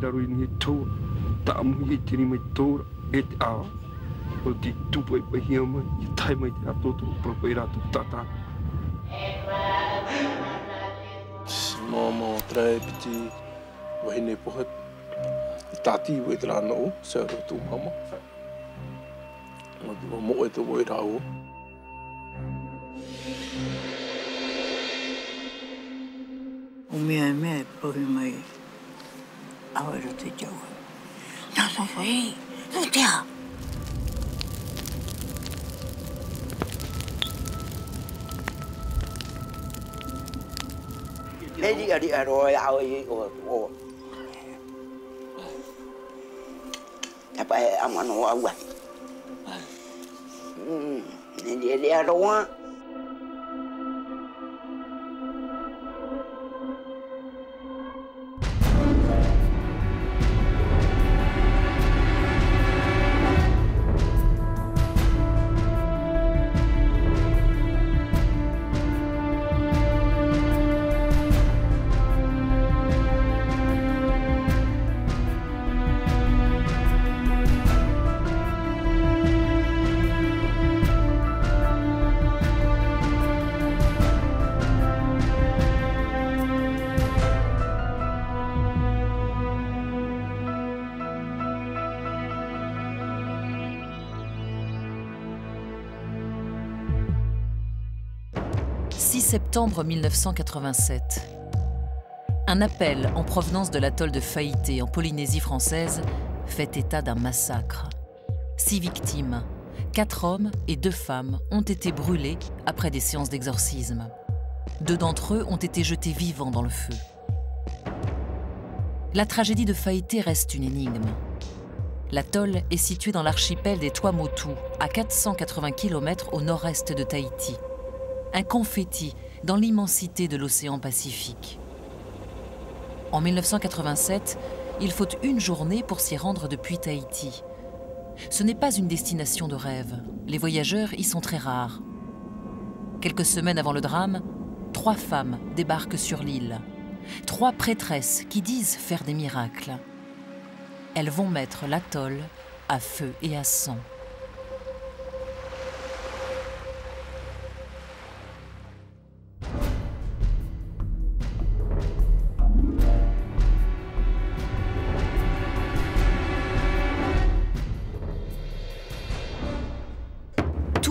raro I ni tau ta amu I tini mai tora e te awa o ti tupu I pahia mai I tai mai te atoto propo I rātou tata. Mama trai piti wahine pohet I tati we te rana o sa rotu mama. Ma mo e te woi rao. O mea pohi mai awara te jaua. Nā whawhai, nō tea. Hei ari aroa au I o. Apa e amano awa. Hei aroa. Septembre 1987. Un appel en provenance de l'atoll de Faïté, en Polynésie française, fait état d'un massacre. 6 victimes, 4 hommes et 2 femmes ont été brûlés après des séances d'exorcisme. 2 d'entre eux ont été jetés vivants dans le feu. La tragédie de Faïté reste une énigme. L'atoll est situé dans l'archipel des Tuamotu, à 480 km au nord-est de Tahiti. Un confetti dans l'immensité de l'océan Pacifique. En 1987, il faut une journée pour s'y rendre depuis Tahiti. Ce n'est pas une destination de rêve. Les voyageurs y sont très rares. Quelques semaines avant le drame, 3 femmes débarquent sur l'île. 3 prêtresses qui disent faire des miracles. Elles vont mettre l'atoll à feu et à sang.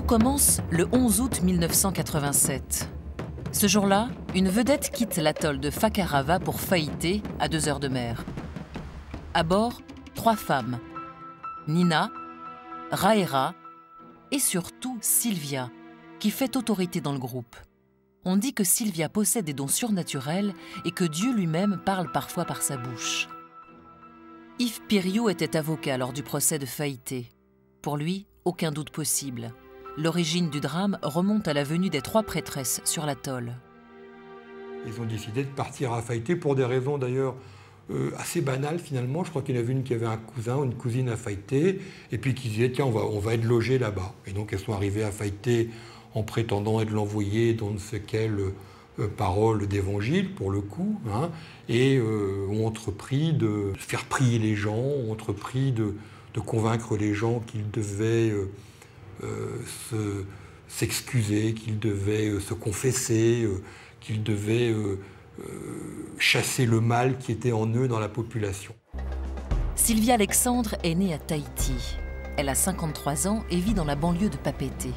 Commence le 11 août 1987. Ce jour-là, une vedette quitte l'atoll de Fakarava pour Faïté, à 2 heures de mer. À bord, 3 femmes, Nina, Raera et surtout Sylvia, qui fait autorité dans le groupe. On dit que Sylvia possède des dons surnaturels et que Dieu lui-même parle parfois par sa bouche. Yves Piriou était avocat lors du procès de Faïté. Pour lui, aucun doute possible. L'origine du drame remonte à la venue des 3 prêtresses sur l'atoll. Ils ont décidé de partir à Faïté pour des raisons d'ailleurs assez banales finalement. Je crois qu'il y en avait une qui avait un cousin ou une cousine à Faïté et puis qui disait tiens on va être logés là-bas. Et donc elles sont arrivées à Faïté en prétendant être l'envoyé dans ne sais quelle parole d'évangile pour le coup, hein, et ont entrepris de faire prier les gens, ont entrepris de convaincre les gens qu'ils devaient s'excuser, qu'ils devaient se confesser, qu'ils devaient chasser le mal qui était en eux dans la population. Sylvia Alexandre est née à Tahiti. Elle a 53 ans et vit dans la banlieue de Papeete.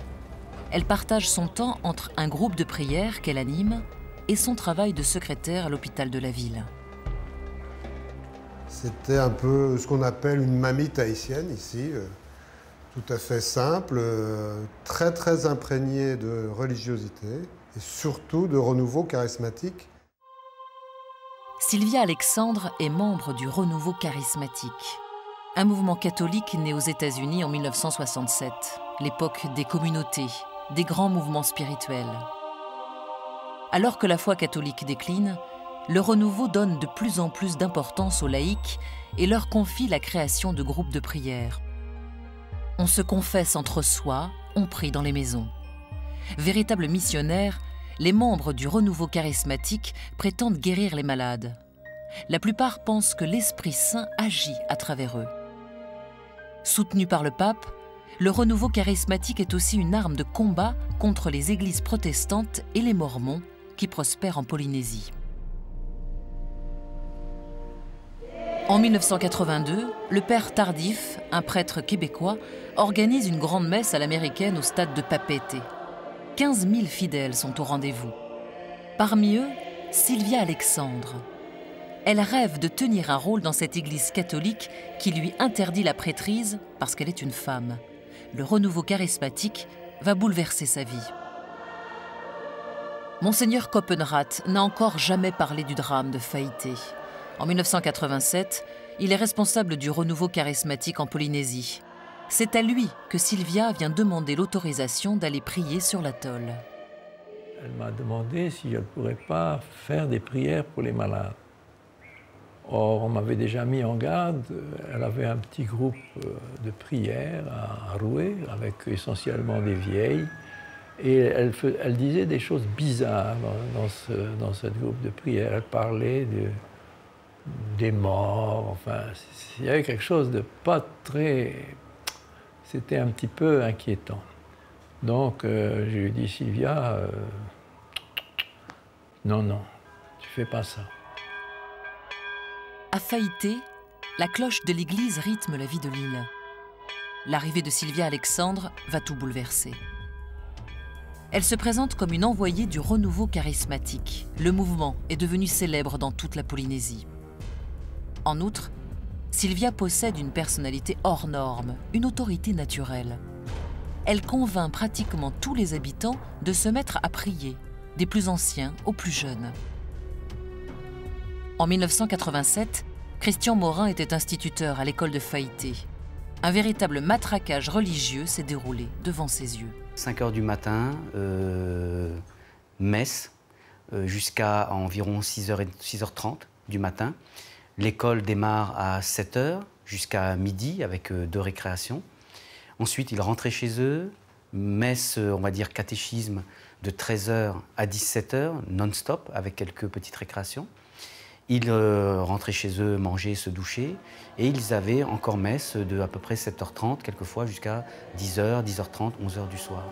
Elle partage son temps entre un groupe de prière qu'elle anime et son travail de secrétaire à l'hôpital de la ville. C'était un peu ce qu'on appelle une mamie tahitienne ici. Tout à fait simple, très très imprégné de religiosité et surtout de renouveau charismatique. Sylvia Alexandre est membre du Renouveau charismatique, un mouvement catholique né aux États-Unis en 1967, l'époque des communautés, des grands mouvements spirituels. Alors que la foi catholique décline, le Renouveau donne de plus en plus d'importance aux laïcs et leur confie la création de groupes de prière. On se confesse entre soi, on prie dans les maisons. Véritables missionnaires, les membres du Renouveau charismatique prétendent guérir les malades. la plupart pensent que l'Esprit Saint agit à travers eux. Soutenu par le pape, le renouveau charismatique est aussi une arme de combat contre les églises protestantes et les mormons qui prospèrent en Polynésie. En 1982, le père Tardif, un prêtre québécois, organise une grande messe à l'américaine au stade de Papeete. 15 000 fidèles sont au rendez-vous. Parmi eux, Sylvia Alexandre. Elle rêve de tenir un rôle dans cette église catholique qui lui interdit la prêtrise parce qu'elle est une femme. Le renouveau charismatique va bouleverser sa vie. Monseigneur Koppenrath n'a encore jamais parlé du drame de Faïté. En 1987, il est responsable du renouveau charismatique en Polynésie. C'est à lui que Sylvia vient demander l'autorisation d'aller prier sur l'atoll. Elle m'a demandé si je ne pourrais pas faire des prières pour les malades. Or, on m'avait déjà mis en garde. Elle avait un petit groupe de prières à Roué, avec essentiellement des vieilles. Et elle disait des choses bizarres dans ce groupe de prières. Elle parlait des morts, enfin, il y avait quelque chose de pas très... C'était un petit peu inquiétant. Donc, je lui ai dit, Sylvia, non, tu fais pas ça. À Faïté, la cloche de l'église rythme la vie de l'île. L'arrivée de Sylvia Alexandre va tout bouleverser. Elle se présente comme une envoyée du renouveau charismatique. Le mouvement est devenu célèbre dans toute la Polynésie. En outre, Sylvia possède une personnalité hors norme, une autorité naturelle. Elle convainc pratiquement tous les habitants de se mettre à prier, des plus anciens aux plus jeunes. En 1987, Christian Morin était instituteur à l'école de Faïté. Un véritable matraquage religieux s'est déroulé devant ses yeux. 5 heures du matin, messe, jusqu'à environ 6h30 du matin. L'école démarre à 7 h jusqu'à midi avec 2 récréations. Ensuite, ils rentraient chez eux, messe, on va dire catéchisme, de 13 h à 17 h, non-stop, avec quelques petites récréations. Ils rentraient chez eux, manger, se doucher, et ils avaient encore messe de à peu près 7h30, quelquefois jusqu'à 10 h, 10h30, 11 h du soir.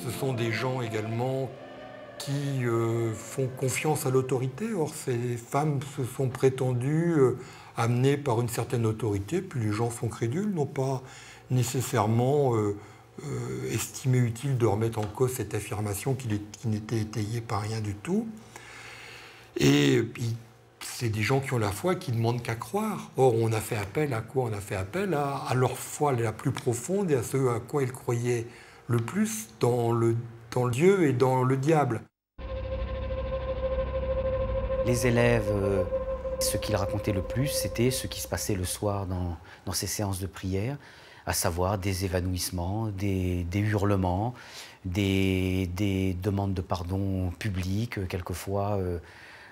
Ce sont des gens également qui font confiance à l'autorité. Or, ces femmes se sont prétendues amenées par une certaine autorité, puis les gens sont crédules, n'ont pas nécessairement estimé utile de remettre en cause cette affirmation qui n'était étayée par rien du tout. Et puis, c'est des gens qui ont la foi, qui ne demandent qu'à croire. Or, on a fait appel à quoi? On a fait appel à leur foi la plus profonde et à ce à quoi ils croyaient le plus dans Dieu et dans le diable. Les élèves, ce qu'ils racontaient le plus, c'était ce qui se passait le soir dans ces séances de prière, à savoir des évanouissements, des hurlements, des demandes de pardon publiques, quelquefois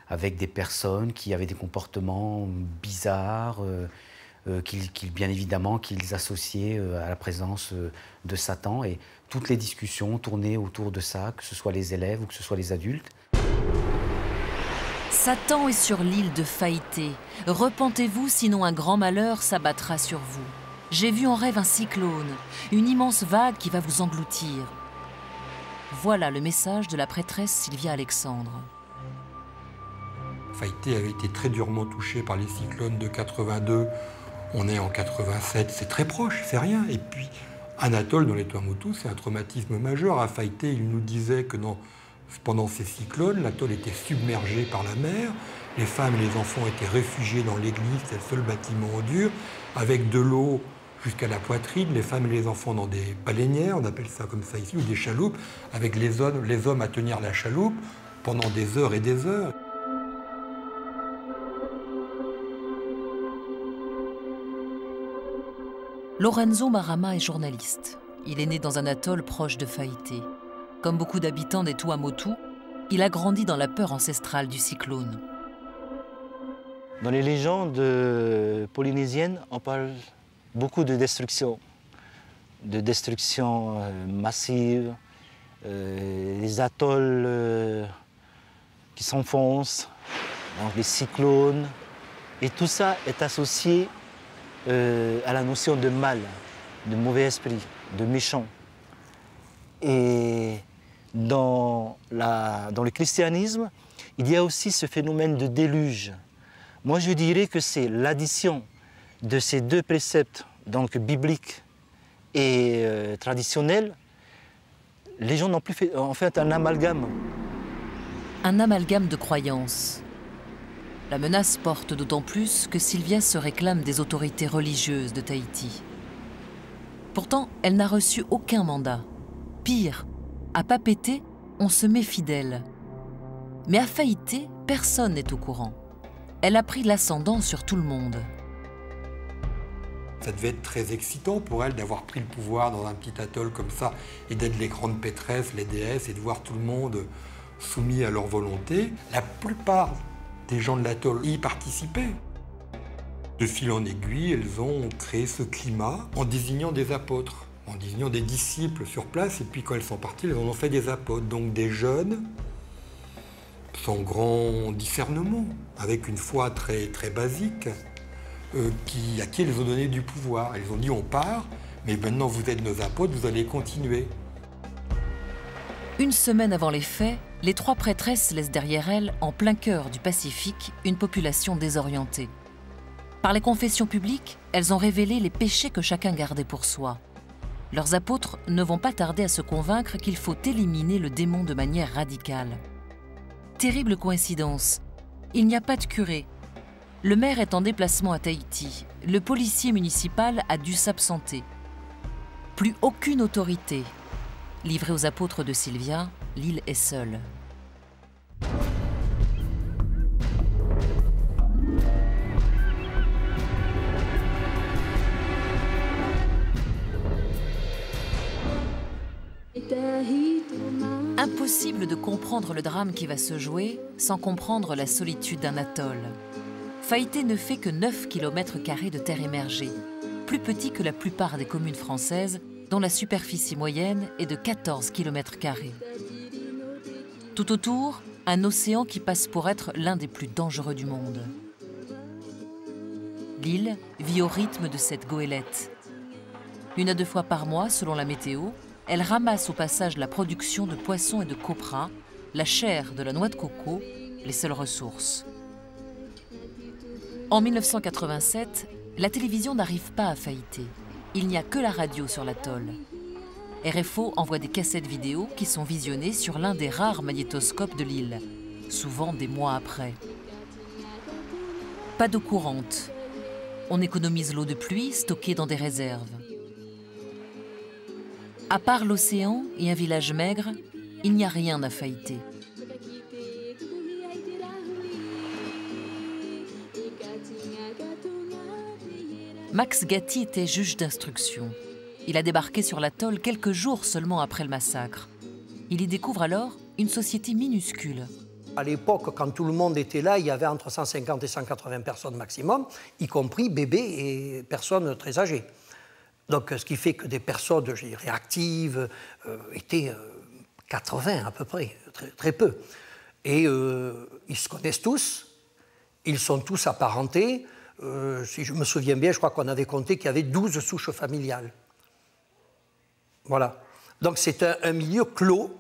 avec des personnes qui avaient des comportements bizarres, bien évidemment qu'ils associaient à la présence de Satan. Et toutes les discussions tournaient autour de ça, que ce soit les élèves ou que ce soit les adultes. Satan est sur l'île de Faïté. Repentez-vous, sinon un grand malheur s'abattra sur vous. J'ai vu en rêve un cyclone, une immense vague qui va vous engloutir. Voilà le message de la prêtresse Sylvia Alexandre. Faïté avait été très durement touchée par les cyclones de 82. On est en 87, c'est très proche, c'est rien. Et puis, un atoll dans les Tuamotu, c'est un traumatisme majeur. À Faïté, il nous disait que pendant ces cyclones, l'atoll était submergé par la mer. Les femmes et les enfants étaient réfugiés dans l'église, c'est le seul bâtiment en dur, avec de l'eau jusqu'à la poitrine, les femmes et les enfants dans des baleinières, on appelle ça comme ça ici, ou des chaloupes, avec les hommes à tenir la chaloupe pendant des heures et des heures. Lorenzo Marama est journaliste. Il est né dans un atoll proche de Faïté. Comme beaucoup d'habitants des Tuamotu, il a grandi dans la peur ancestrale du cyclone. Dans les légendes polynésiennes, on parle beaucoup de destruction massive, les atolls qui s'enfoncent, donc les cyclones. Et tout ça est associé à la notion de mal, de mauvais esprit, de méchant. Et dans le christianisme, il y a aussi ce phénomène de déluge. Moi, je dirais que c'est l'addition de ces deux préceptes, donc bibliques et traditionnels. Les gens n'ont plus fait, en fait, un amalgame. Un amalgame de croyances. La menace porte d'autant plus que Sylvia se réclame des autorités religieuses de Tahiti. Pourtant, elle n'a reçu aucun mandat. Pire, à Papeete, on se méfie d'elle. Mais à Faïté, personne n'est au courant. Elle a pris l'ascendant sur tout le monde. Ça devait être très excitant pour elle d'avoir pris le pouvoir dans un petit atoll comme ça et d'être les grandes pétresses, les déesses, et de voir tout le monde soumis à leur volonté. La plupart des gens de l'atoll y participaient. De fil en aiguille, elles ont créé ce climat en désignant des apôtres, en désignant des disciples sur place, et puis quand elles sont parties, elles en ont fait des apôtres, donc des jeunes, sans grand discernement, avec une foi très, très basique, à qui elles ont donné du pouvoir. Elles ont dit on part, mais maintenant vous êtes nos apôtres, vous allez continuer. Une semaine avant les faits, les trois prêtresses laissent derrière elles, en plein cœur du Pacifique, une population désorientée. Par les confessions publiques, elles ont révélé les péchés que chacun gardait pour soi. Leurs apôtres ne vont pas tarder à se convaincre qu'il faut éliminer le démon de manière radicale. Terrible coïncidence, il n'y a pas de curé. Le maire est en déplacement à Tahiti. Le policier municipal a dû s'absenter. Plus aucune autorité. Livrée aux apôtres de Sylvia, l'île est seule. Impossible de comprendre le drame qui va se jouer sans comprendre la solitude d'un atoll. Faïté ne fait que 9 km² de terre émergée, plus petit que la plupart des communes françaises, dont la superficie moyenne est de 14 km². Tout autour, un océan qui passe pour être l'un des plus dangereux du monde. L'île vit au rythme de cette goélette. 1 à 2 fois par mois, selon la météo, elle ramasse au passage la production de poissons et de coprins, la chair de la noix de coco, les seules ressources. En 1987, la télévision n'arrive pas à Faïté. Il n'y a que la radio sur l'atoll. RFO envoie des cassettes vidéo qui sont visionnées sur l'un des rares magnétoscopes de l'île, souvent des mois après. Pas d'eau courante. On économise l'eau de pluie stockée dans des réserves. À part l'océan et un village maigre, il n'y a rien à Faïté. Max Gatti était juge d'instruction. Il a débarqué sur l'atoll quelques jours seulement après le massacre. Il y découvre alors une société minuscule. À l'époque, quand tout le monde était là, il y avait entre 150 et 180 personnes maximum, y compris bébés et personnes très âgées. Donc, ce qui fait que des personnes, je dirais, actives étaient 80 à peu près, très peu. Et ils se connaissent tous, ils sont tous apparentés. Si je me souviens bien, je crois qu'on avait compté qu'il y avait 12 souches familiales. Voilà. Donc, c'est un milieu clos,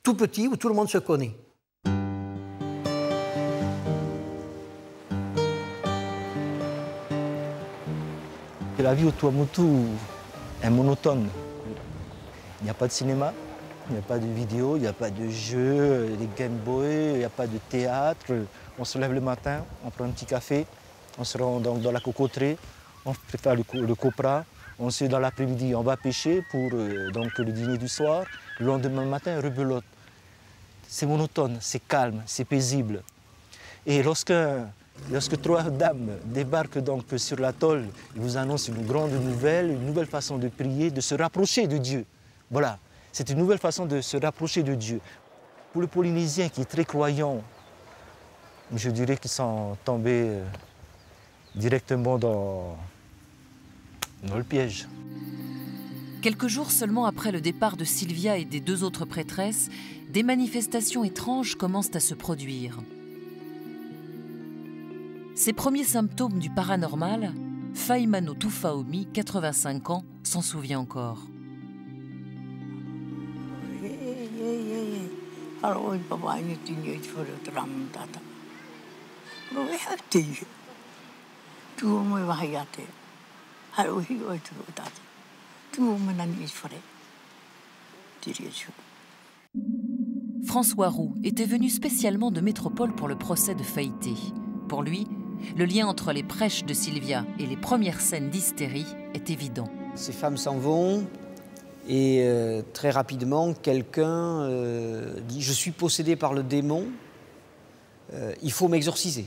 tout petit, où tout le monde se connaît. La vie au Tuamotu est monotone. Il n'y a pas de cinéma, il n'y a pas de vidéo, il n'y a pas de jeux, des Game Boy, il n'y a pas de théâtre. On se lève le matin, on prend un petit café, on se rend dans la cocoterie, on prépare le copra. Ensuite, dans l'après-midi, on va pêcher pour donc, le dîner du soir. Le lendemain matin, rebelote. C'est monotone, c'est calme, c'est paisible. Et lorsque 3 dames débarquent donc sur l'atoll, ils vous annoncent une grande nouvelle, une nouvelle façon de prier, de se rapprocher de Dieu. Voilà, c'est une nouvelle façon de se rapprocher de Dieu. Pour le Polynésien qui est très croyant, je dirais qu'ils sont tombés directement dans le piège. Quelques jours seulement après le départ de Silvia et des 2 autres prêtresses, des manifestations étranges commencent à se produire. Ces premiers symptômes du paranormal, Faimano Tufaomi, 85 ans, s'en souvient encore. François Roux était venu spécialement de métropole pour le procès de Faïté. Pour lui, le lien entre les prêches de Silvia et les premières scènes d'hystérie est évident. Ces femmes s'en vont et très rapidement, quelqu'un dit « Je suis possédé par le démon, il faut m'exorciser ».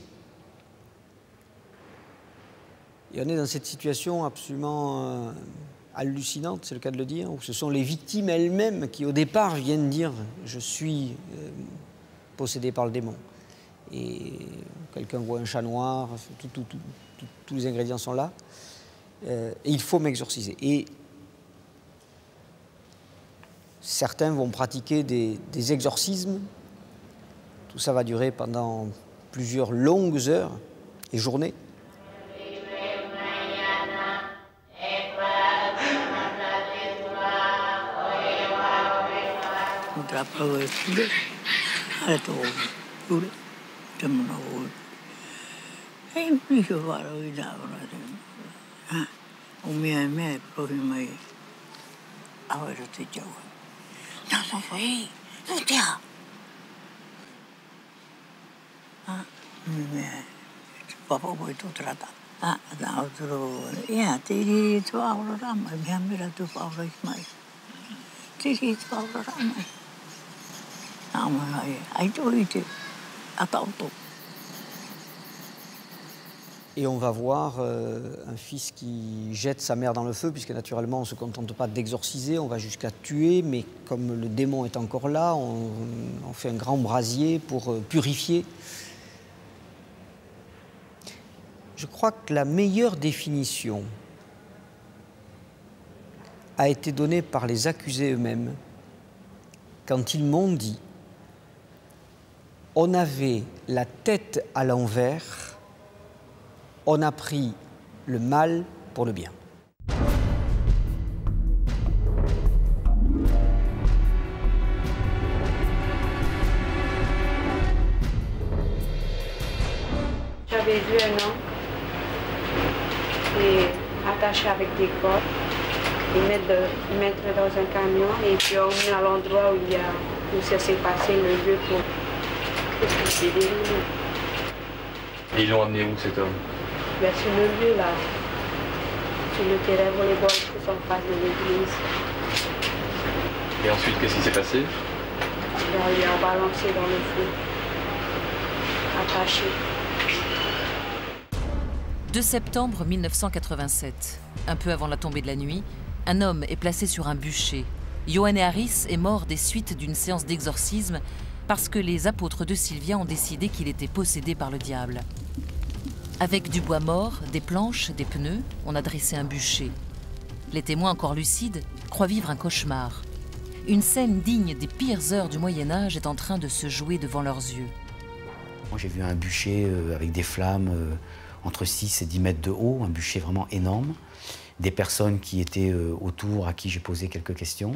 Et on est dans cette situation absolument hallucinante, c'est le cas de le dire, où ce sont les victimes elles-mêmes qui, au départ, viennent dire « Je suis possédé par le démon ». Et quelqu'un voit un chat noir, tous les ingrédients sont là, et il faut m'exorciser. Et certains vont pratiquer des exorcismes, tout ça va durer pendant plusieurs longues heures et journées. Et on va voir un fils qui jette sa mère dans le feu, puisque naturellement on ne se contente pas d'exorciser, on va jusqu'à tuer, mais comme le démon est encore là, on fait un grand brasier pour purifier. Je crois que la meilleure définition a été donnée par les accusés eux-mêmes, quand ils m'ont dit « On avait la tête à l'envers, on a pris le mal pour le bien ». J'avais vu un homme qui est attaché avec des cordes. Ils mettent dans un camion et puis on met à l'endroit où ça s'est passé, le lieu pour expliquer des lieux. Et ils l'ont amené où cet homme? Bien, sur le lieu là, sur le terrain volleyball qui est en face de l'église. Et ensuite, qu'est-ce qui s'est passé? Là, il a balancé dans le feu, attaché. 2 septembre 1987, un peu avant la tombée de la nuit, un homme est placé sur un bûcher. Ioanné Harris est mort des suites d'une séance d'exorcisme parce que les apôtres de Silvia ont décidé qu'il était possédé par le diable. Avec du bois mort, des planches, des pneus, on a dressé un bûcher. Les témoins encore lucides croient vivre un cauchemar. Une scène digne des pires heures du Moyen-Âge est en train de se jouer devant leurs yeux. Moi, j'ai vu un bûcher avec des flammes entre 6 et 10 mètres de haut, un bûcher vraiment énorme. Des personnes qui étaient autour, à qui j'ai posé quelques questions.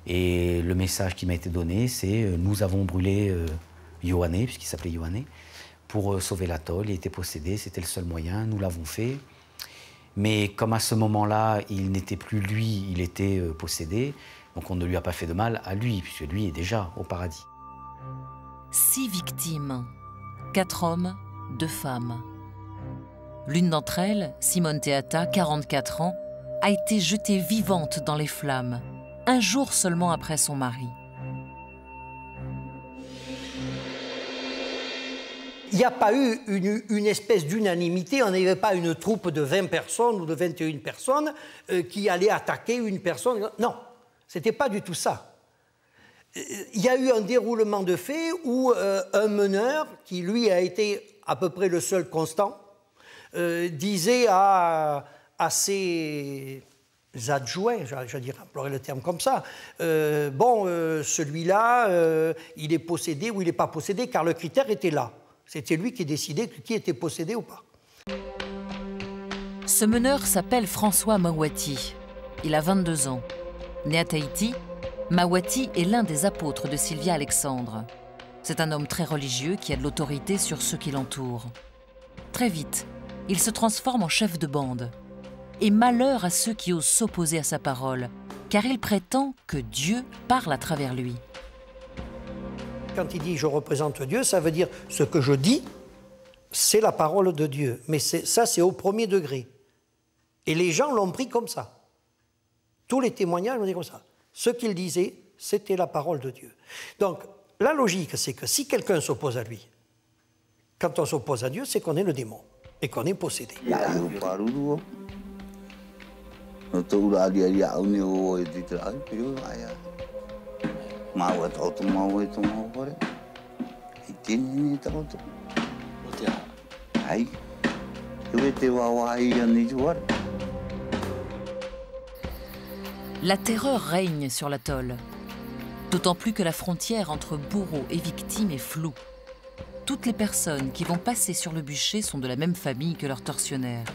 Et le message qui m'a été donné, c'est nous avons brûlé Ioanné, puisqu'il s'appelait Ioanné, pour sauver l'atoll. Il était possédé, c'était le seul moyen, nous l'avons fait. Mais comme à ce moment-là, il n'était plus lui, il était possédé, donc on ne lui a pas fait de mal à lui, puisque lui est déjà au paradis. 6 victimes, 4 hommes, 2 femmes. L'une d'entre elles, Simone Teata, 44 ans, a été jetée vivante dans les flammes, un jour seulement après son mari. Il n'y a pas eu une espèce d'unanimité, on n'avait pas une troupe de 20 personnes ou de 21 personnes qui allait attaquer une personne. Non, ce n'était pas du tout ça. Il y a eu un déroulement de faits où un meneur, qui lui a été à peu près le seul constant, disait à ses adjoints, je dirais, employer le terme comme ça. Celui-là, il est possédé ou il n'est pas possédé, car le critère était là. C'était lui qui décidait qui était possédé ou pas. Ce meneur s'appelle François Mawati. Il a 22 ans. Né à Tahiti, Mawati est l'un des apôtres de Sylvia Alexandre. C'est un homme très religieux qui a de l'autorité sur ceux qui l'entourent. Très vite, il se transforme en chef de bande. Et malheur à ceux qui osent s'opposer à sa parole, car il prétend que Dieu parle à travers lui. Quand il dit « je représente Dieu », ça veut dire ce que je dis, c'est la parole de Dieu. Mais ça, c'est au premier degré. Et les gens l'ont pris comme ça. Tous les témoignages l'ont dit comme ça. Ce qu'il disait, c'était la parole de Dieu. Donc, la logique, c'est que si quelqu'un s'oppose à lui, quand on s'oppose à Dieu, c'est qu'on est le démon et qu'on est possédé. La terreur règne sur l'atoll, d'autant plus que la frontière entre bourreau et victime est floue. Toutes les personnes qui vont passer sur le bûcher sont de la même famille que leurs tortionnaires.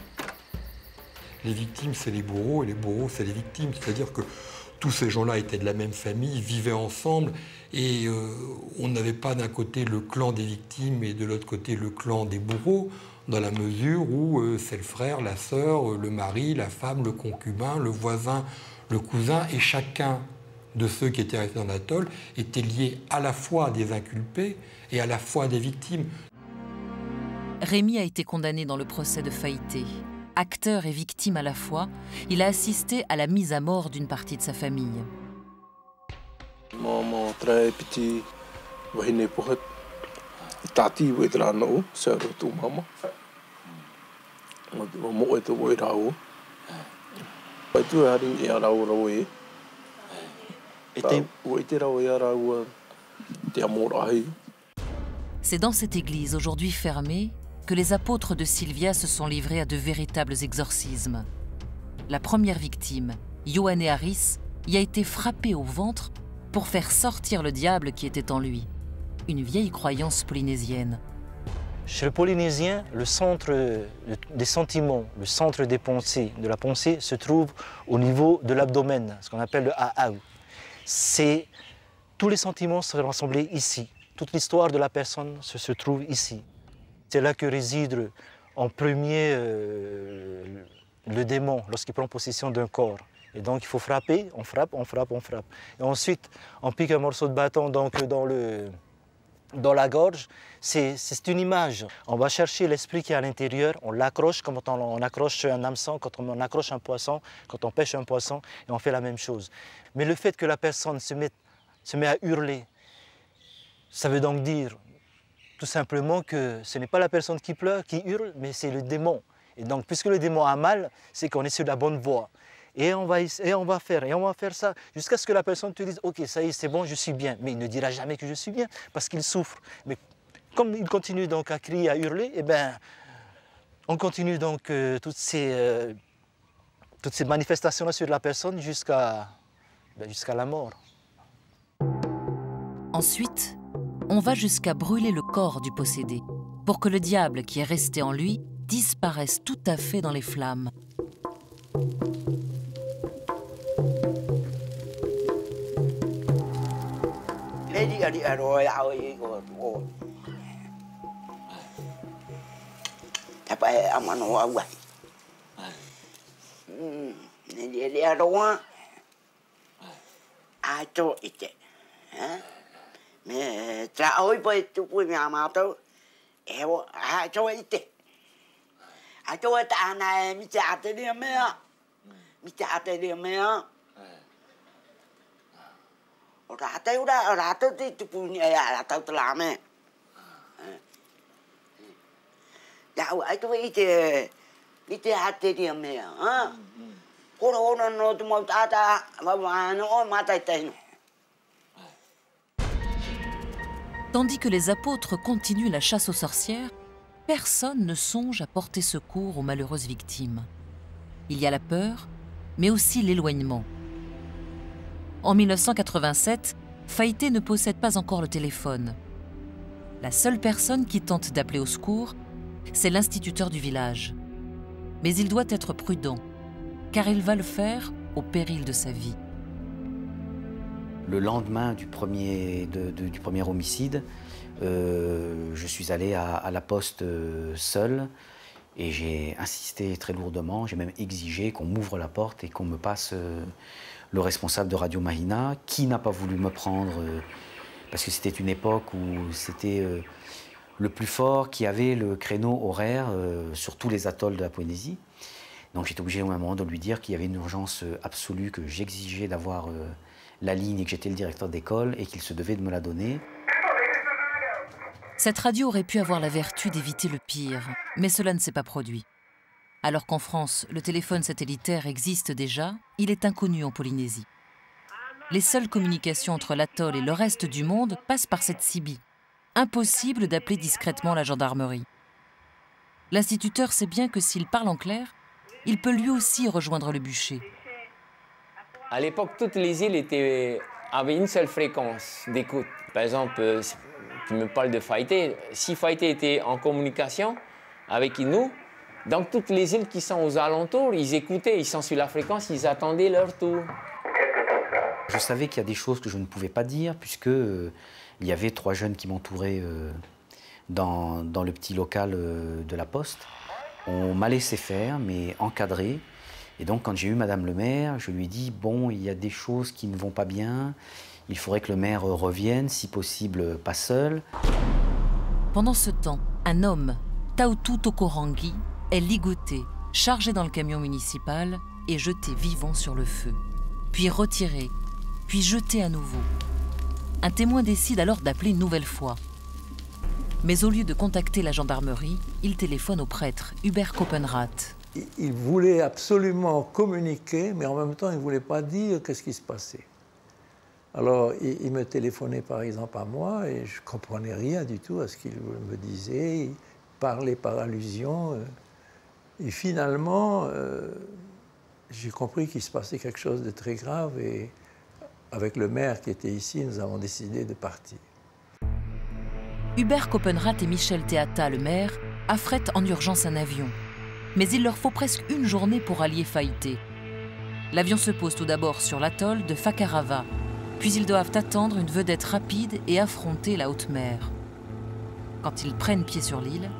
Les victimes, c'est les bourreaux, et les bourreaux, c'est les victimes. C'est-à-dire que tous ces gens-là étaient de la même famille, vivaient ensemble, et on n'avait pas d'un côté le clan des victimes et de l'autre côté le clan des bourreaux, dans la mesure où c'est le frère, la sœur, le mari, la femme, le concubin, le voisin, le cousin, et chacun de ceux qui étaient restés dans l'atoll était lié à la fois à des inculpés et à la fois à des victimes. Rémi a été condamné dans le procès de Faïté. Acteur et victime à la fois, il a assisté à la mise à mort d'une partie de sa famille. C'est dans cette église, aujourd'hui fermée, que les apôtres de Sylvia se sont livrés à de véritables exorcismes. La première victime, Ioanné Harris, y a été frappée au ventre pour faire sortir le diable qui était en lui. Une vieille croyance polynésienne. Chez le Polynésien, le centre des sentiments, le centre des pensées, de la pensée, se trouve au niveau de l'abdomen, ce qu'on appelle le A'au. Tous les sentiments sont rassemblés ici. Toute l'histoire de la personne se trouve ici. C'est là que réside en premier le démon lorsqu'il prend possession d'un corps. Et donc il faut frapper, on frappe, on frappe, on frappe. Et ensuite, on pique un morceau de bâton donc, dans la gorge. C'est une image. On va chercher l'esprit qui est à l'intérieur, on l'accroche comme on accroche un hameçon, quand on accroche un poisson, quand on pêche un poisson, et on fait la même chose. Mais le fait que la personne se met à hurler, ça veut donc dire tout simplement que ce n'est pas la personne qui pleure, qui hurle, mais c'est le démon. Et donc, puisque le démon a mal, c'est qu'on est sur la bonne voie. Et on va faire ça, jusqu'à ce que la personne te dise « Ok, ça y est, c'est bon, je suis bien ». Mais il ne dira jamais que je suis bien, parce qu'il souffre. Mais comme il continue donc à crier, à hurler, eh bien, on continue donc toutes ces manifestations-là sur la personne jusqu'à la mort. Ensuite, on va jusqu'à brûler le corps du possédé, pour que le diable qui est resté en lui disparaisse tout à fait dans les flammes. Mais tra oi pai tu pu mi ama to e wo a cho ite a cho ta na mi cha te de me o ra te ora ra to tu pu ni ya ra to la me ya o ai to ite a te de me ha ko no tu mo ta ma no ma ta te no. Tandis que les apôtres continuent la chasse aux sorcières, personne ne songe à porter secours aux malheureuses victimes. Il y a la peur mais aussi l'éloignement. En 1987, Faïté ne possède pas encore le téléphone. La seule personne qui tente d'appeler au secours, c'est l'instituteur du village. Mais il doit être prudent, car il va le faire au péril de sa vie. Le lendemain du premier homicide, je suis allé à la poste seul et j'ai insisté très lourdement, j'ai même exigé qu'on m'ouvre la porte et qu'on me passe le responsable de Radio Mahina, qui n'a pas voulu me prendre parce que c'était une époque où c'était le plus fort qui avait le créneau horaire sur tous les atolls de la Polynésie. Donc j'étais obligé au même moment de lui dire qu'il y avait une urgence absolue, que j'exigeais d'avoir la ligne et que j'étais le directeur d'école et qu'il se devait de me la donner. Cette radio aurait pu avoir la vertu d'éviter le pire, mais cela ne s'est pas produit. Alors qu'en France, le téléphone satellitaire existe déjà, il est inconnu en Polynésie. Les seules communications entre l'atoll et le reste du monde passent par cette CB. Impossible d'appeler discrètement la gendarmerie. L'instituteur sait bien que s'il parle en clair, il peut lui aussi rejoindre le bûcher. À l'époque, toutes les îles avaient une seule fréquence d'écoute. Par exemple, tu me parles de Faïté. Si Faïté était en communication avec nous, dans toutes les îles qui sont aux alentours, ils écoutaient, ils sont sur la fréquence, ils attendaient leur tour. Je savais qu'il y a des choses que je ne pouvais pas dire, puisque il y avait 3 jeunes qui m'entouraient dans le petit local de la poste. On m'a laissé faire, mais encadré. Et donc, quand j'ai eu Madame le maire, je lui ai dit, bon, il y a des choses qui ne vont pas bien. Il faudrait que le maire revienne, si possible, pas seul. Pendant ce temps, un homme, Tautu Tokorangi, est ligoté, chargé dans le camion municipal et jeté vivant sur le feu. Puis retiré, puis jeté à nouveau. Un témoin décide alors d'appeler une nouvelle fois. Mais au lieu de contacter la gendarmerie, il téléphone au prêtre, Hubert Copenrath. Il voulait absolument communiquer, mais en même temps, il ne voulait pas dire qu'est-ce qui se passait. Alors, il me téléphonait par exemple à moi et je ne comprenais rien du tout à ce qu'il me disait. Il parlait par allusion. Et finalement, j'ai compris qu'il se passait quelque chose de très grave et avec le maire qui était ici, nous avons décidé de partir. Hubert Copenrath et Michel Théata, le maire, affrètent en urgence un avion. Mais il leur faut presque une journée pour allier Faïté. L'avion se pose tout d'abord sur l'atoll de Fakarava, puis ils doivent attendre une vedette rapide et affronter la haute mer. Quand ils prennent pied sur l'île,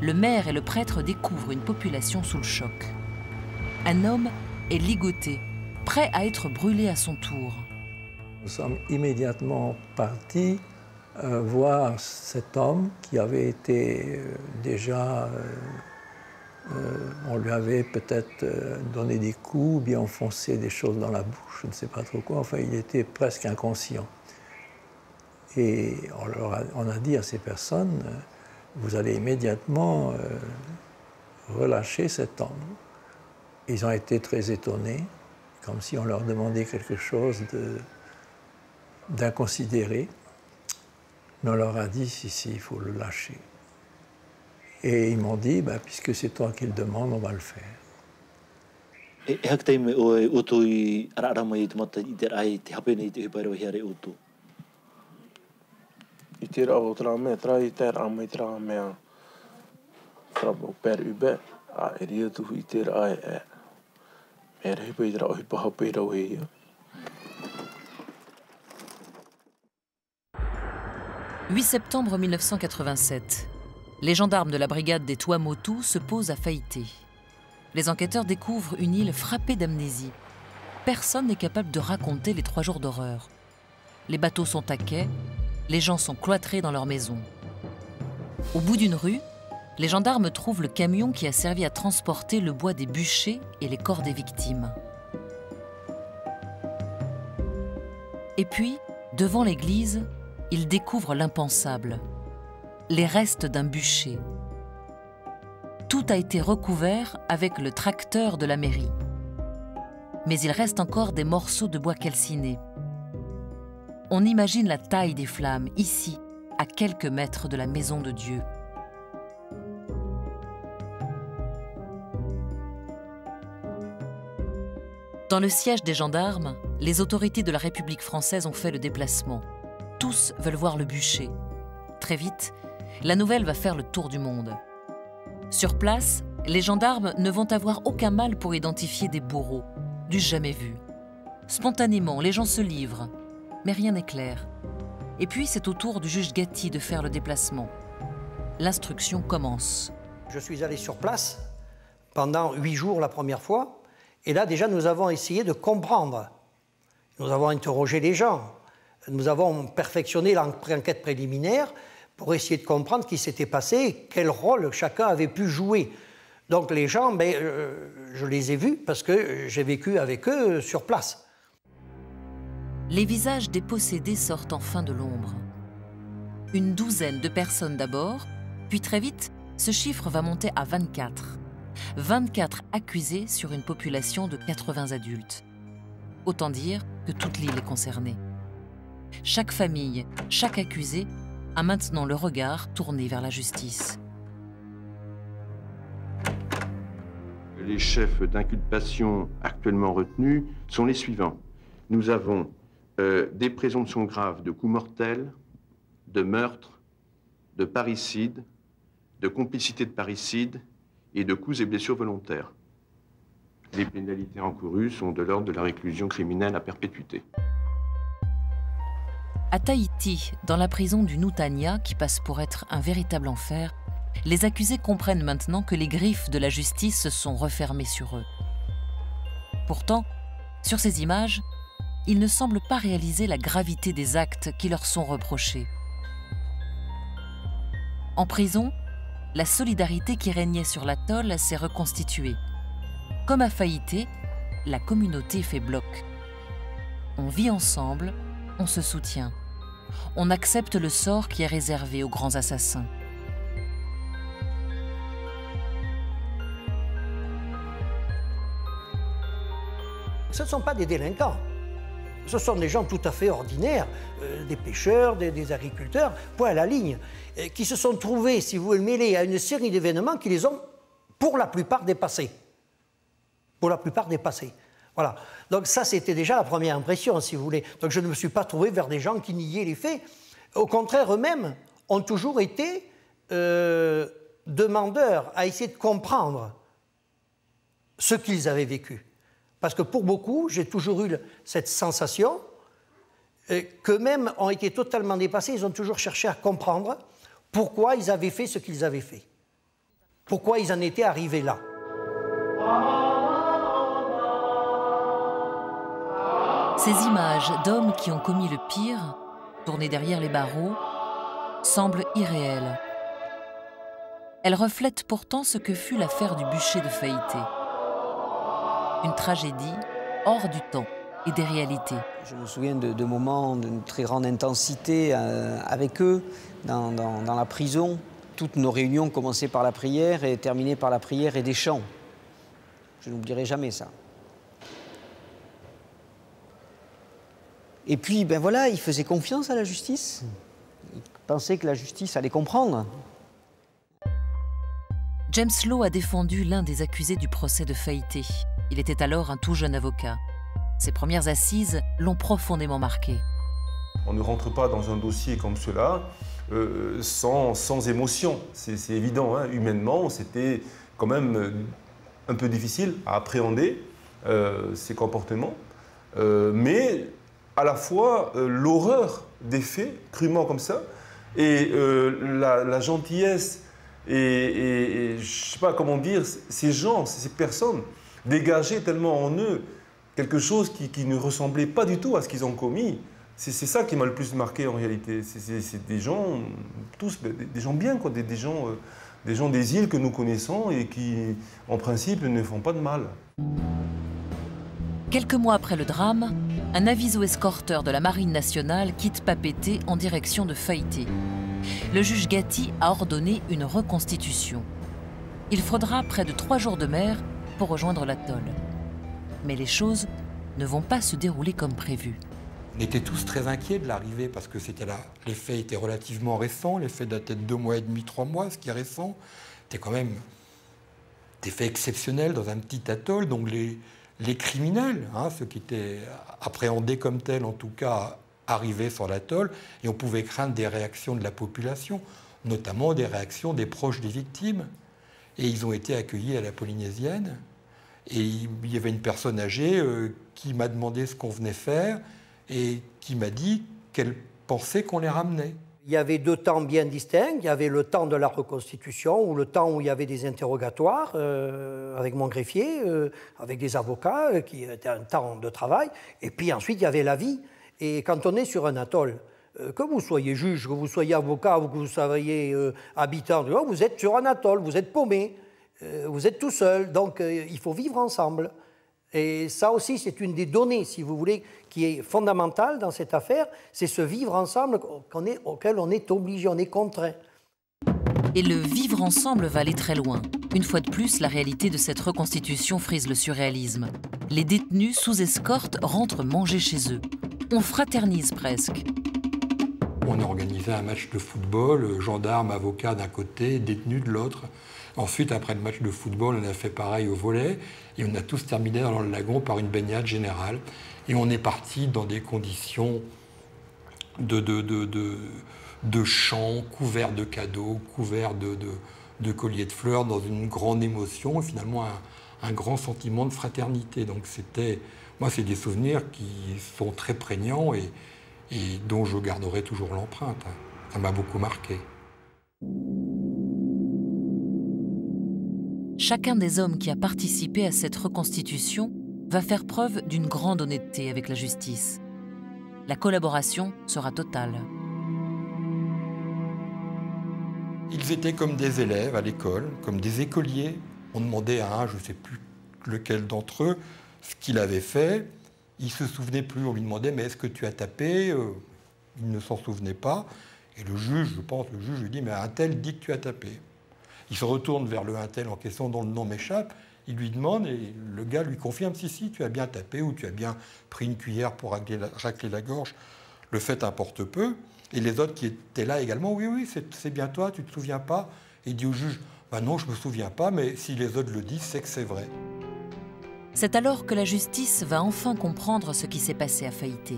le maire et le prêtre découvrent une population sous le choc. Un homme est ligoté, prêt à être brûlé à son tour. Nous sommes immédiatement partis voir cet homme qui avait été déjà... on lui avait peut-être donné des coups ou bien enfoncé des choses dans la bouche, je ne sais pas trop quoi. Enfin, il était presque inconscient. Et on a dit à ces personnes, vous allez immédiatement relâcher cet homme. Ils ont été très étonnés, comme si on leur demandait quelque chose d'inconsidéré. Mais on leur a dit, si, il faut le lâcher. Et ils m'ont dit, puisque c'est toi qui le demandes, on va le faire. « 8 septembre 1987. Les gendarmes de la brigade des Tuamotu se posent à Faïté. Les enquêteurs découvrent une île frappée d'amnésie. Personne n'est capable de raconter les 3 jours d'horreur. Les bateaux sont à quai, les gens sont cloîtrés dans leurs maisons. Au bout d'une rue, les gendarmes trouvent le camion qui a servi à transporter le bois des bûchers et les corps des victimes. Et puis, devant l'église, ils découvrent l'impensable. Les restes d'un bûcher. Tout a été recouvert avec le tracteur de la mairie. Mais il reste encore des morceaux de bois calciné. On imagine la taille des flammes, ici, à quelques mètres de la maison de Dieu. Dans le siège des gendarmes, les autorités de la République française ont fait le déplacement. Tous veulent voir le bûcher. Très vite, la nouvelle va faire le tour du monde. Sur place, les gendarmes ne vont avoir aucun mal pour identifier des bourreaux, du jamais vu. Spontanément, les gens se livrent, mais rien n'est clair. Et puis, c'est au tour du juge Gatti de faire le déplacement. L'instruction commence. Je suis allé sur place pendant 8 jours la première fois, et là déjà nous avons essayé de comprendre. Nous avons interrogé les gens, nous avons perfectionné l'enquête préliminaire pour essayer de comprendre ce qui s'était passé, quel rôle chacun avait pu jouer. Donc les gens, je les ai vus parce que j'ai vécu avec eux sur place. Les visages des possédés sortent enfin de l'ombre. Une douzaine de personnes d'abord, puis très vite, ce chiffre va monter à 24. 24 accusés sur une population de 80 adultes. Autant dire que toute l'île est concernée. Chaque famille, chaque accusé a maintenant le regard tourné vers la justice. Les chefs d'inculpation actuellement retenus sont les suivants. Nous avons des présomptions graves de coups mortels, de meurtre, de parricide, de complicité de parricide et de coups et blessures volontaires. Les pénalités encourues sont de l'ordre de la réclusion criminelle à perpétuité. À Tahiti, dans la prison du Nutania, qui passe pour être un véritable enfer, les accusés comprennent maintenant que les griffes de la justice se sont refermées sur eux. Pourtant, sur ces images, ils ne semblent pas réaliser la gravité des actes qui leur sont reprochés. En prison, la solidarité qui régnait sur l'atoll s'est reconstituée. Comme à Faïté, la communauté fait bloc. On vit ensemble, on se soutient. On accepte le sort qui est réservé aux grands assassins. Ce ne sont pas des délinquants. Ce sont des gens tout à fait ordinaires, des pêcheurs, des agriculteurs, point à la ligne, qui se sont trouvés, si vous voulez, mêlés à une série d'événements qui les ont, pour la plupart, dépassés. Pour la plupart, dépassés. Voilà. Donc ça, c'était déjà la première impression, si vous voulez. Donc je ne me suis pas trouvé vers des gens qui niaient les faits. Au contraire, eux-mêmes ont toujours été demandeurs à essayer de comprendre ce qu'ils avaient vécu. Parce que pour beaucoup, j'ai toujours eu cette sensation qu'eux-mêmes ont été totalement dépassés. Ils ont toujours cherché à comprendre pourquoi ils avaient fait ce qu'ils avaient fait. Pourquoi ils en étaient arrivés là. Ces images d'hommes qui ont commis le pire, tournés derrière les barreaux, semblent irréelles. Elles reflètent pourtant ce que fut l'affaire du bûcher de Faïté. Une tragédie hors du temps et des réalités. Je me souviens de moments d'une très grande intensité avec eux dans la prison. Toutes nos réunions commençaient par la prière et terminaient par la prière et des chants. Je n'oublierai jamais ça. Et puis, ben voilà, ils faisaient confiance à la justice. Ils pensaient que la justice allait comprendre. James Lowe a défendu l'un des accusés du procès de Faïté. Il était alors un tout jeune avocat. Ses premières assises l'ont profondément marqué. On ne rentre pas dans un dossier comme cela sans émotion. C'est évident, hein. Humainement, c'était quand même un peu difficile à appréhender ces comportements. Mais à la fois l'horreur des faits, crûment comme ça, et la gentillesse et je ne sais pas comment dire, ces gens, ces personnes, dégageaient tellement en eux quelque chose qui ne ressemblait pas du tout à ce qu'ils ont commis. C'est ça qui m'a le plus marqué en réalité. C'est des gens, tous des gens bien, quoi, des gens des îles que nous connaissons et qui, en principe, ne font pas de mal. Quelques mois après le drame, un aviso-escorteur de la Marine nationale quitte Papeete en direction de Faïté. Le juge Gatti a ordonné une reconstitution. Il faudra près de 3 jours de mer pour rejoindre l'atoll. Mais les choses ne vont pas se dérouler comme prévu. On était tous très inquiets de l'arrivée parce que les faits étaient relativement récents. Les faits dataient de 2 mois et demi, 3 mois, ce qui est récent. C'était quand même des faits exceptionnels dans un petit atoll. Donc Les criminels, ceux qui étaient appréhendés comme tels, en tout cas, arrivaient sur l'atoll, et on pouvait craindre des réactions de la population, notamment des réactions des proches des victimes. Et ils ont été accueillis à la Polynésienne. Et il y avait une personne âgée qui m'a demandé ce qu'on venait faire et qui m'a dit qu'elle pensait qu'on les ramenait. Il y avait deux temps bien distincts. Il y avait le temps de la reconstitution, ou le temps où il y avait des interrogatoires avec mon greffier, avec des avocats, qui était un temps de travail. Et puis ensuite, il y avait la vie. Et quand on est sur un atoll, que vous soyez juge, que vous soyez avocat ou que vous soyez habitant, vous êtes sur un atoll, vous êtes paumé, vous êtes tout seul. Donc il faut vivre ensemble. Et ça aussi, c'est une des données, si vous voulez, qui est fondamentale dans cette affaire, c'est ce vivre ensemble auquel on est obligé, on est contraint. Et le vivre ensemble va aller très loin. Une fois de plus, la réalité de cette reconstitution frise le surréalisme. Les détenus sous escorte rentrent manger chez eux. On fraternise presque. On a organisé un match de football, gendarmes, avocats d'un côté, détenus de l'autre. Ensuite, après le match de football, on a fait pareil au volley et on a tous terminé dans le lagon par une baignade générale. Et on est parti dans des conditions de chants, couverts de cadeaux, couverts de colliers de fleurs, dans une grande émotion et finalement un grand sentiment de fraternité. Donc moi, c'est des souvenirs qui sont très prégnants et dont je garderai toujours l'empreinte. Ça m'a beaucoup marqué. Chacun des hommes qui a participé à cette reconstitution va faire preuve d'une grande honnêteté avec la justice. La collaboration sera totale. Ils étaient comme des élèves à l'école, comme des écoliers. On demandait à un, je ne sais plus lequel d'entre eux, ce qu'il avait fait. Il ne se souvenait plus. On lui demandait, mais est-ce que tu as tapé ? Il ne s'en souvenait pas. Et le juge, lui dit, mais un tel dit que tu as tapé. Il se retourne vers le un tel en question dont le nom m'échappe. Il lui demande et le gars lui confirme, si, tu as bien tapé ou tu as bien pris une cuillère pour racler la gorge. Le fait importe peu. Et les autres qui étaient là également, oui, c'est bien toi, tu ne te souviens pas ? Et il dit au juge, non, je ne me souviens pas, mais si les autres le disent, c'est que c'est vrai. C'est alors que la justice va enfin comprendre ce qui s'est passé à Faïté.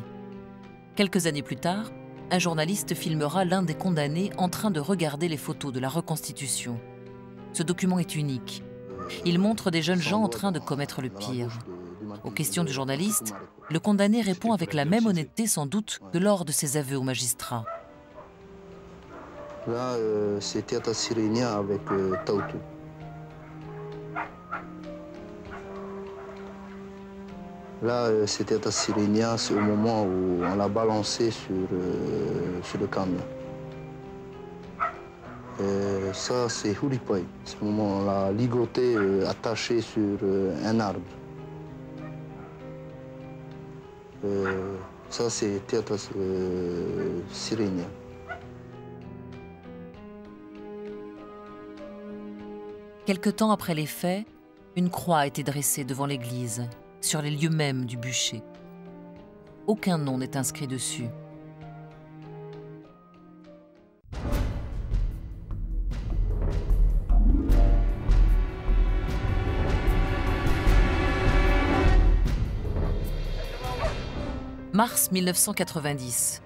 Quelques années plus tard, un journaliste filmera l'un des condamnés en train de regarder les photos de la reconstitution. Ce document est unique. Il montre des jeunes gens en train de commettre le pire. Aux questions du journaliste, le condamné répond avec la même honnêteté sans doute que lors de ses aveux au magistrat. Là, c'était à Sirénia avec Tautu. Là, c'était à Sirénia, c'est au moment où on l'a balancé sur le camion. Ça, c'est Huripai. C'est le moment où on l'a ligoté, attaché sur un arbre. Ça, c'est Théâtre Sirénia. Quelque temps après les faits, une croix a été dressée devant l'église, sur les lieux mêmes du bûcher. Aucun nom n'est inscrit dessus. Mars 1990.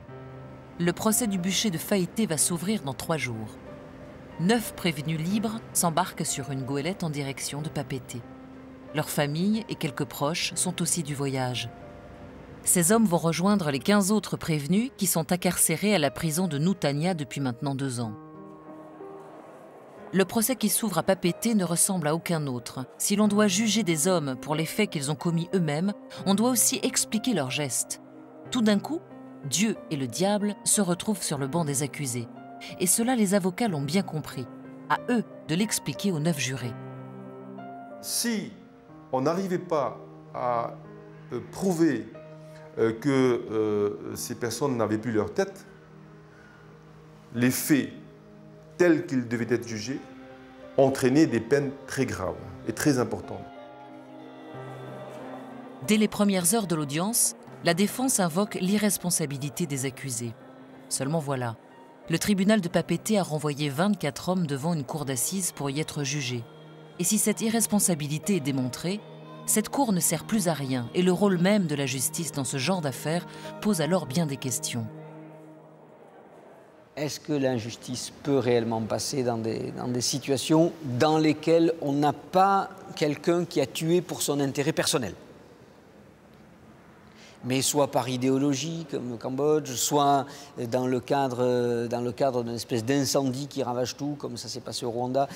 Le procès du bûcher de Faïté va s'ouvrir dans 3 jours. 9 prévenus libres s'embarquent sur une goélette en direction de Papeete. Leurs familles et quelques proches sont aussi du voyage. Ces hommes vont rejoindre les 15 autres prévenus qui sont incarcérés à la prison de Nutania depuis maintenant 2 ans. Le procès qui s'ouvre à Papeete ne ressemble à aucun autre. Si l'on doit juger des hommes pour les faits qu'ils ont commis eux-mêmes, on doit aussi expliquer leurs gestes. Tout d'un coup, Dieu et le diable se retrouvent sur le banc des accusés. Et cela, les avocats l'ont bien compris. À eux de l'expliquer aux 9 jurés. Si on n'arrivait pas à prouver que ces personnes n'avaient plus leur tête, les faits tels qu'ils devaient être jugés entraînaient des peines très graves et très importantes. Dès les premières heures de l'audience, la défense invoque l'irresponsabilité des accusés. Seulement voilà, le tribunal de Papeete a renvoyé 24 hommes devant une cour d'assises pour y être jugés. Et si cette irresponsabilité est démontrée, Cette cour ne sert plus à rien et le rôle même de la justice dans ce genre d'affaires pose alors bien des questions. Est-ce que l'injustice peut réellement passer dans des situations dans lesquelles on n'a pas quelqu'un qui a tué pour son intérêt personnel? Mais soit par idéologie, comme au Cambodge, soit dans le cadre d'une espèce d'incendie qui ravage tout, comme ça s'est passé au Rwanda.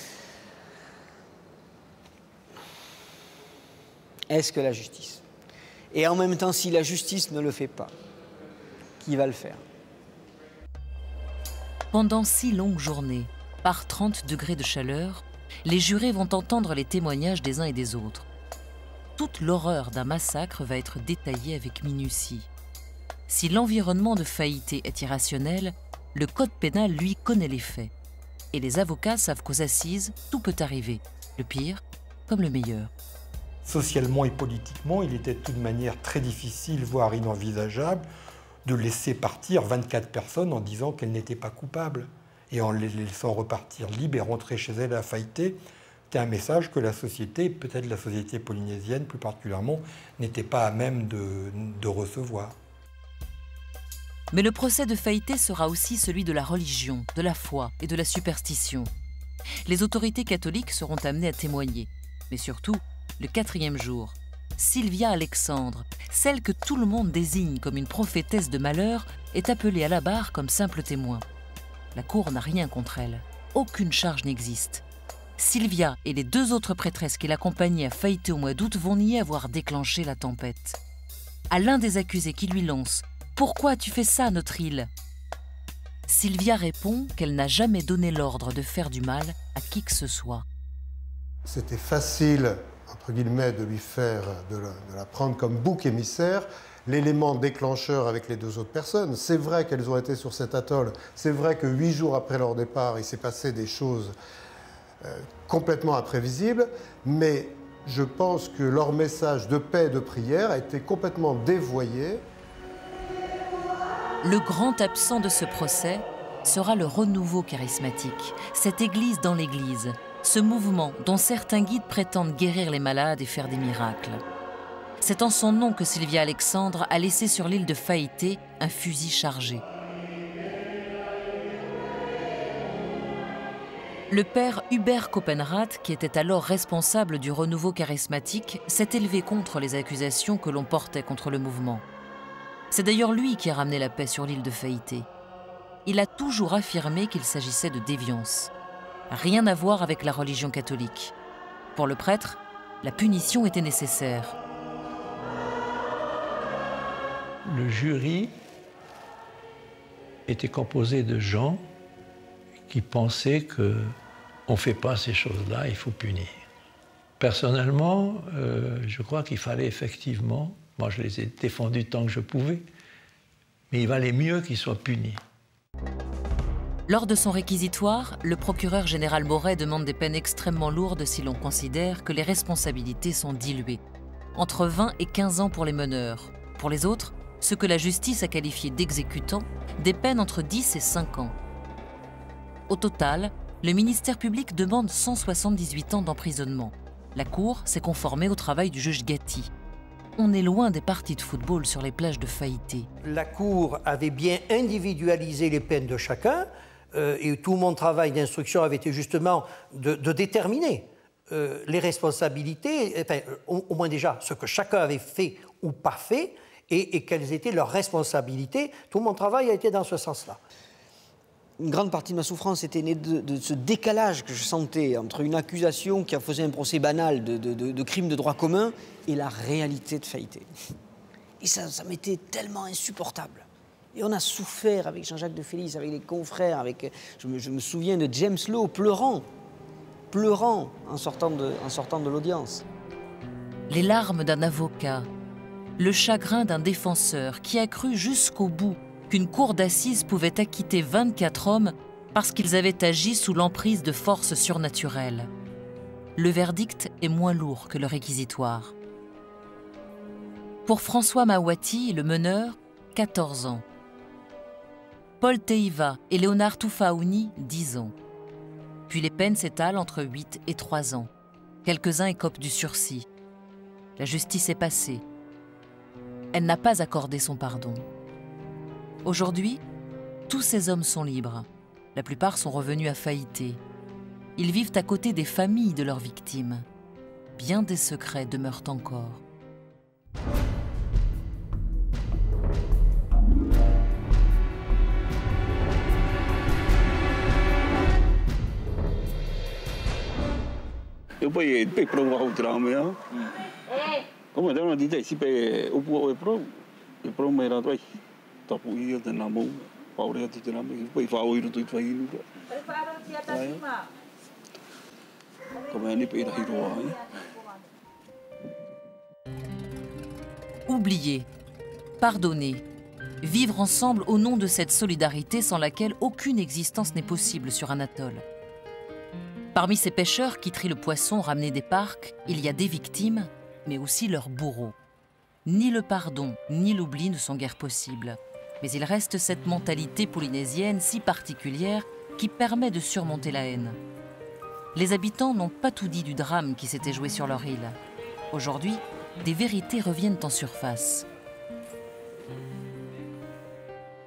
Est-ce que la justice? Et en même temps, si la justice ne le fait pas, qui va le faire? Pendant 6 longues journées, par 30 degrés de chaleur, les jurés vont entendre les témoignages des uns et des autres. Toute l'horreur d'un massacre va être détaillée avec minutie. Si l'environnement de Faïté est irrationnel, le code pénal, lui, connaît les faits. Et les avocats savent qu'aux assises, tout peut arriver, le pire comme le meilleur. Socialement et politiquement, il était de toute manière très difficile, voire inenvisageable, de laisser partir 24 personnes en disant qu'elles n'étaient pas coupables. Et en les laissant repartir libres et rentrer chez elles à Faïté, c'était un message que la société, peut-être la société polynésienne plus particulièrement, n'était pas à même de recevoir. Mais le procès de Faïté sera aussi celui de la religion, de la foi et de la superstition. Les autorités catholiques seront amenées à témoigner. Mais surtout, le 4e jour, Sylvia Alexandre, celle que tout le monde désigne comme une prophétesse de malheur, est appelée à la barre comme simple témoin. La cour n'a rien contre elle. Aucune charge n'existe. Sylvia et les 2 autres prêtresses qui l'accompagnaient à Faïté au mois d'août vont nier avoir déclenché la tempête. À l'un des accusés qui lui lance « Pourquoi as-tu fait ça, notre île ?» Sylvia répond qu'elle n'a jamais donné l'ordre de faire du mal à qui que ce soit. C'était facile, entre guillemets, de la prendre comme bouc émissaire, l'élément déclencheur avec les 2 autres personnes. C'est vrai qu'elles ont été sur cet atoll, c'est vrai que 8 jours après leur départ, il s'est passé des choses complètement imprévisibles, mais je pense que leur message de paix et de prière a été complètement dévoyé. Le grand absent de ce procès sera le renouveau charismatique, cette église dans l'église, ce mouvement dont certains guides prétendent guérir les malades et faire des miracles. C'est en son nom que Sylvia Alexandre a laissé sur l'île de Faïté un fusil chargé. Le père Hubert Copenrath, qui était alors responsable du renouveau charismatique, s'est élevé contre les accusations que l'on portait contre le mouvement. C'est d'ailleurs lui qui a ramené la paix sur l'île de Faïté. Il a toujours affirmé qu'il s'agissait de déviance. Rien à voir avec la religion catholique. Pour le prêtre, la punition était nécessaire. Le jury était composé de gens qui pensaient qu'on ne fait pas ces choses-là, il faut punir. Personnellement, je crois qu'il fallait effectivement, moi je les ai défendus tant que je pouvais, mais il valait mieux qu'ils soient punis. Lors de son réquisitoire, le procureur général Moret demande des peines extrêmement lourdes si l'on considère que les responsabilités sont diluées. Entre 20 et 15 ans pour les meneurs. Pour les autres, ceux que la justice a qualifiés d'exécutants, des peines entre 10 et 5 ans. Au total, le ministère public demande 178 ans d'emprisonnement. La Cour s'est conformée au travail du juge Gatti. On est loin des parties de football sur les plages de Faïté. La Cour avait bien individualisé les peines de chacun et tout mon travail d'instruction avait été justement de déterminer les responsabilités, enfin, au moins déjà ce que chacun avait fait ou pas fait et quelles étaient leurs responsabilités. Tout mon travail a été dans ce sens-là. Une grande partie de ma souffrance était née de ce décalage que je sentais entre une accusation qui en faisait un procès banal de crime de droit commun et la réalité de Faïté. Et ça m'était tellement insupportable. Et on a souffert avec Jean-Jacques de Félix, avec les confrères, je me souviens de James Lowe pleurant en sortant de l'audience. Les larmes d'un avocat, le chagrin d'un défenseur qui a cru jusqu'au bout qu'une cour d'assises pouvait acquitter 24 hommes parce qu'ils avaient agi sous l'emprise de forces surnaturelles. Le verdict est moins lourd que le réquisitoire. Pour François Mawati, le meneur, 14 ans. Paul Teiva et Léonard Toufaouni, 10 ans. Puis les peines s'étalent entre 8 et 3 ans. Quelques-uns écopent du sursis. La justice est passée. Elle n'a pas accordé son pardon. Aujourd'hui, tous ces hommes sont libres. La plupart sont revenus à Faïté. Ils vivent à côté des familles de leurs victimes. Bien des secrets demeurent encore. Eu pai pe pro au trame a. Como deu na dita si pe o pro e pro me ra toi. Tapu ia de namo. Paure te namo. Pai fa o iru tu fai nu. Como ni pe ra hiro ai. Oublier, pardonner, vivre ensemble au nom de cette solidarité sans laquelle aucune existence n'est possible sur un atoll. Parmi ces pêcheurs qui trient le poisson ramené des parcs, il y a des victimes, mais aussi leurs bourreaux. Ni le pardon, ni l'oubli ne sont guère possibles. Mais il reste cette mentalité polynésienne si particulière qui permet de surmonter la haine. Les habitants n'ont pas tout dit du drame qui s'était joué sur leur île. Aujourd'hui, des vérités reviennent en surface.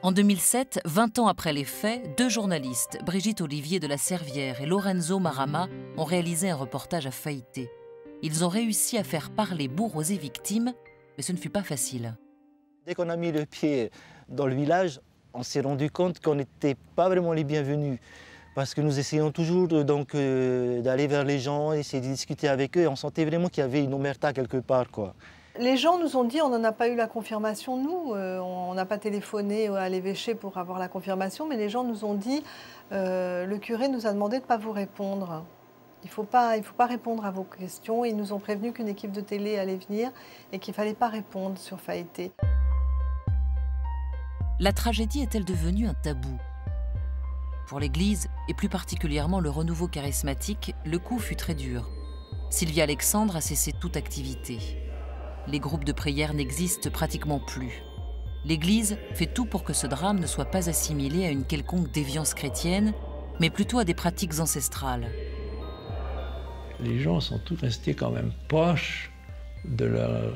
En 2007, 20 ans après les faits, 2 journalistes, Brigitte Olivier de la Servière et Lorenzo Marama, ont réalisé un reportage à Faïté. Ils ont réussi à faire parler bourreaux et victimes, mais ce ne fut pas facile. Dès qu'on a mis le pied dans le village, on s'est rendu compte qu'on n'était pas vraiment les bienvenus. Parce que nous essayons toujours d'aller vers les gens, essayer de discuter avec eux, et on sentait vraiment qu'il y avait une omerta quelque part, quoi. Les gens nous ont dit, on n'en a pas eu la confirmation, nous. On n'a pas téléphoné à l'évêché pour avoir la confirmation, mais les gens nous ont dit, le curé nous a demandé de ne pas vous répondre. Il faut pas répondre à vos questions. Ils nous ont prévenu qu'une équipe de télé allait venir et qu'il ne fallait pas répondre sur Faïté. La tragédie est-elle devenue un tabou? Pour l'Église, et plus particulièrement le renouveau charismatique, le coup fut très dur. Sylvie Alexandre a cessé toute activité. Les groupes de prière n'existent pratiquement plus. L'Église fait tout pour que ce drame ne soit pas assimilé à une quelconque déviance chrétienne, mais plutôt à des pratiques ancestrales. Les gens sont tous restés quand même proches de leur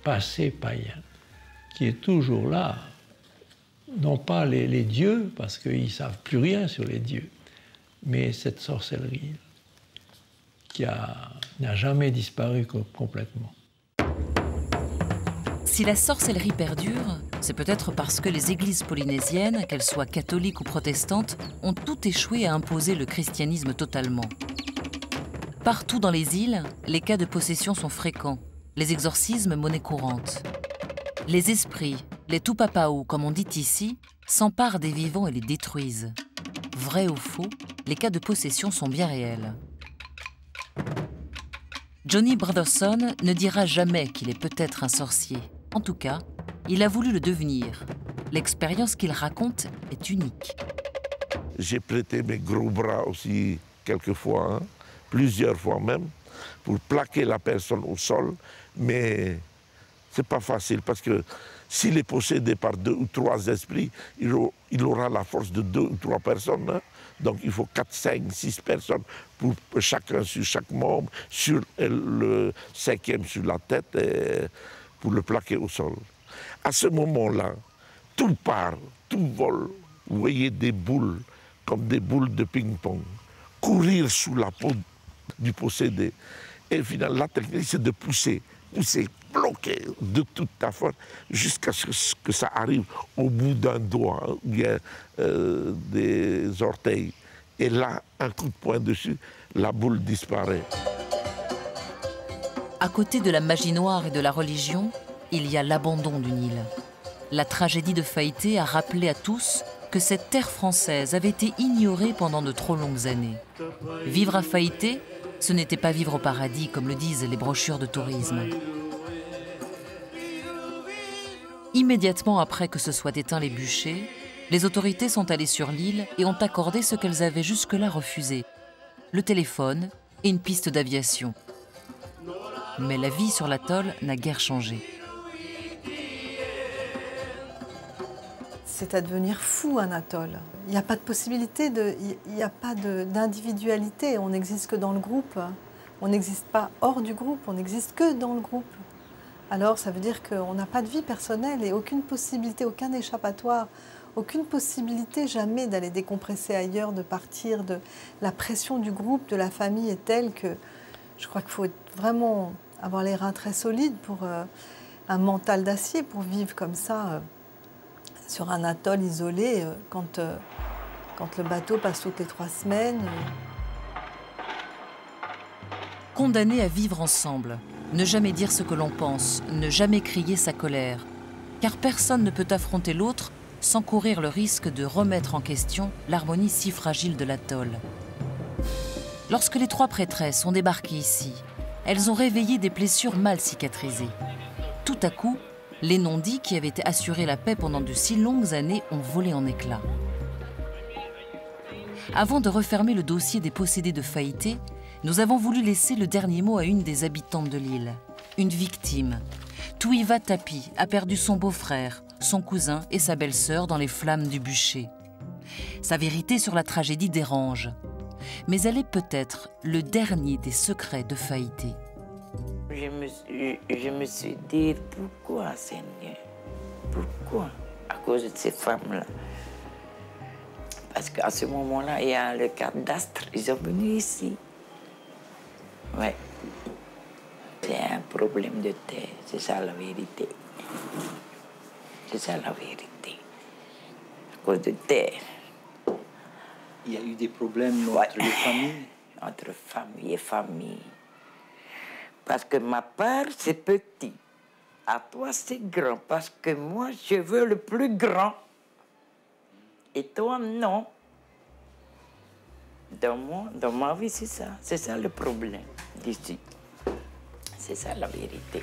passé païen, qui est toujours là. Non pas les dieux, parce qu'ils ne savent plus rien sur les dieux, mais cette sorcellerie qui n'a jamais disparu complètement. Si la sorcellerie perdure, c'est peut-être parce que les églises polynésiennes, qu'elles soient catholiques ou protestantes, ont tout échoué à imposer le christianisme totalement. Partout dans les îles, les cas de possession sont fréquents, les exorcismes monnaie courante. Les esprits, les tupapau, comme on dit ici, s'emparent des vivants et les détruisent. Vrai ou faux, les cas de possession sont bien réels. Johnny Broderson ne dira jamais qu'il est peut-être un sorcier. En tout cas, il a voulu le devenir. L'expérience qu'il raconte est unique. J'ai prêté mes gros bras aussi quelquefois, plusieurs fois même, pour plaquer la personne au sol, mais c'est pas facile parce que s'il est possédé par 2 ou 3 esprits, il aura la force de 2 ou 3 personnes. Donc il faut 4, 5, 6 personnes pour chacun sur chaque membre, sur le 5e sur la tête, et pour le plaquer au sol. À ce moment-là, tout part, tout vole. Vous voyez des boules, comme des boules de ping-pong, courir sous la peau du possédé. Et finalement, la technique, c'est de pousser, bloquer de toute ta force jusqu'à ce que ça arrive au bout d'un doigt ou bien des orteils. Et là, un coup de poing dessus, la boule disparaît. À côté de la magie noire et de la religion, il y a l'abandon d'une île. La tragédie de Faïté a rappelé à tous que cette terre française avait été ignorée pendant de trop longues années. Vivre à Faïté, ce n'était pas vivre au paradis, comme le disent les brochures de tourisme. Immédiatement après que se soient éteints les bûchers, les autorités sont allées sur l'île et ont accordé ce qu'elles avaient jusque-là refusé, le téléphone et une piste d'aviation. Mais la vie sur l'atoll n'a guère changé. C'est à devenir fou, un atoll. Il n'y a pas de possibilité, il n'y a pas d'individualité, on n'existe que dans le groupe. on n'existe pas hors du groupe, on n'existe que dans le groupe. Alors ça veut dire qu'on n'a pas de vie personnelle et aucune possibilité, aucun échappatoire, aucune possibilité jamais d'aller décompresser ailleurs, de partir. La pression du groupe, de la famille est telle que je crois qu'il faut vraiment avoir les reins très solides pour un mental d'acier pour vivre comme ça sur un atoll isolé quand le bateau passe toutes les 3 semaines. Condamnés à vivre ensemble, ne jamais dire ce que l'on pense, ne jamais crier sa colère, car personne ne peut affronter l'autre sans courir le risque de remettre en question l'harmonie si fragile de l'atoll. Lorsque les 3 prêtresses ont débarqué ici, elles ont réveillé des blessures mal cicatrisées. Tout à coup, les non-dits qui avaient assuré la paix pendant de si longues années ont volé en éclats. Avant de refermer le dossier des possédés de Faïté, nous avons voulu laisser le dernier mot à une des habitantes de l'île, une victime. Touiva Tapi a perdu son beau-frère, son cousin et sa belle-sœur dans les flammes du bûcher. Sa vérité sur la tragédie dérange, mais elle est peut-être le dernier des secrets de Faïté. Je me suis dit, pourquoi, Seigneur? Pourquoi? À cause de ces femmes-là. Parce qu'à ce moment-là, il y a le cadastre, ils sont venus ici. Oui. C'est un problème de terre, c'est ça la vérité. C'est ça la vérité. À cause de terre. Il y a eu des problèmes entre les familles? Entre famille et famille. Parce que ma part, c'est petit. À toi, c'est grand. Parce que moi, je veux le plus grand. Et toi, non. Dans ma vie, c'est ça. C'est ça le problème d'ici. C'est ça la vérité.